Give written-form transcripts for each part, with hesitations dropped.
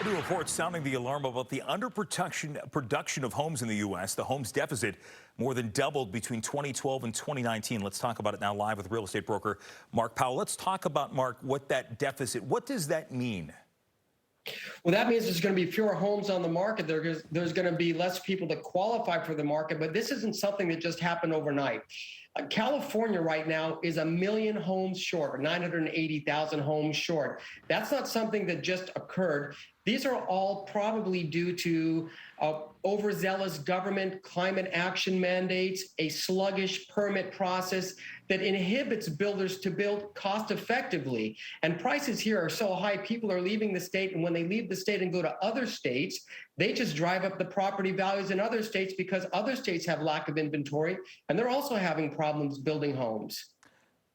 New reports sounding the alarm about the production of homes in the U.S. The homes deficit more than doubled between 2012 and 2019. Let's talk about it now live with real estate broker Mark Powell. Let's talk about, Mark, what that deficit, what does that mean? Well, that means there's going to be fewer homes on the market. There's going to be less people that qualify for the market, but this isn't something that just happened overnight. California right now is 1 million homes short, or 980,000 homes short. That's not something that just occurred. These are all probably due to overzealous government climate action mandates, a sluggish permit process that inhibits builders to build cost effectively. And prices here are so high, people are leaving the state. And when they leave the state and go to other states, they just drive up the property values in other states because other states have lack of inventory. And they're also having problems building homes.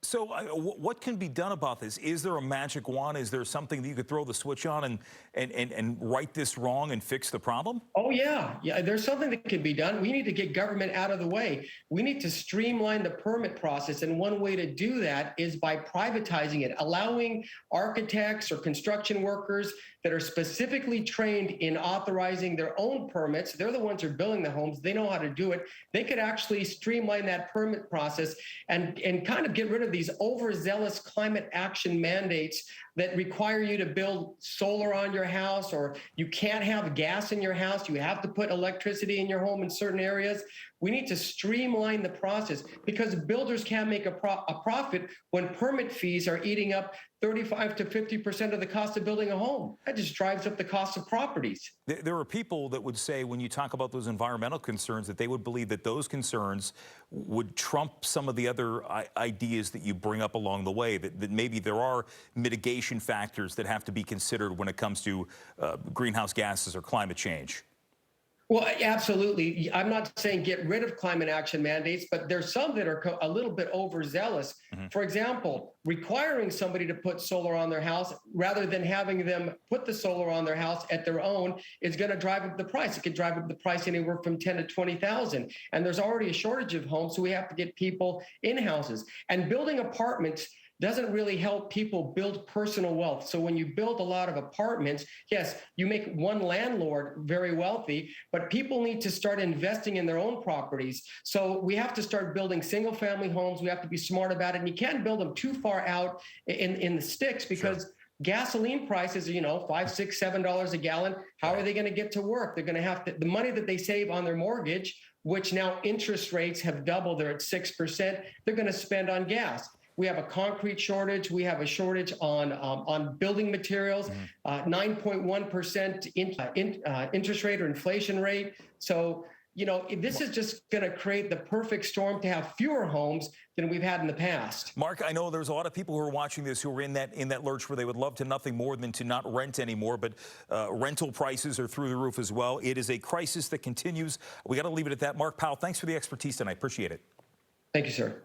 So what can be done about this? Is there a magic wand? Is there something that you could throw the switch on and right this wrong and fix the problem? Oh, yeah. There's something that can be done. We need to get government out of the way. We need to streamline the permit process. And one way to do that is by privatizing it, allowing architects or construction workers that are specifically trained in authorizing their own permits. They're the ones who are building the homes. They know how to do it. They could actually streamline that permit process and kind of get rid of these overzealous climate action mandates that require you to build solar on your house, or you can't have gas in your house. You have to put electricity in your home in certain areas. We need to streamline the process because builders can't make a profit when permit fees are eating up 35 to 50% of the cost of building a home. That just drives up the cost of properties. There are people that would say, when you talk about those environmental concerns, that they would believe that those concerns would trump some of the other ideas that you bring up along the way, that maybe there are mitigation factors that have to be considered when it comes to greenhouse gases or climate change. Well, absolutely. I'm not saying get rid of climate action mandates, but there's some that are a little bit overzealous. For example, requiring somebody to put solar on their house rather than having them put the solar on their house at their own is going to drive up the price. It could drive up the price anywhere from 10 to 20,000. And there's already a shortage of homes, so we have to get people in houses. And building apartments doesn't really help people build personal wealth. So when you build a lot of apartments, yes, you make one landlord very wealthy, but people need to start investing in their own properties. So we have to start building single family homes. We have to be smart about it. And you can't build them too far out in the sticks because gasoline prices are, $5, $6, $7 a gallon. How are they going to get to work? They're going to have to, the money that they save on their mortgage, which now interest rates have doubled, they're at 6%, they're going to spend on gas. We have a concrete shortage. We have a shortage on building materials, 9.1% interest rate or inflation rate. So, this is just going to create the perfect storm to have fewer homes than we've had in the past. Mark, I know there's a lot of people who are watching this who are in that lurch where they would love to nothing more than to not rent anymore, but rental prices are through the roof as well. It is a crisis that continues. We got to leave it at that. Mark Powell, thanks for the expertise tonight. Appreciate it. Thank you, sir.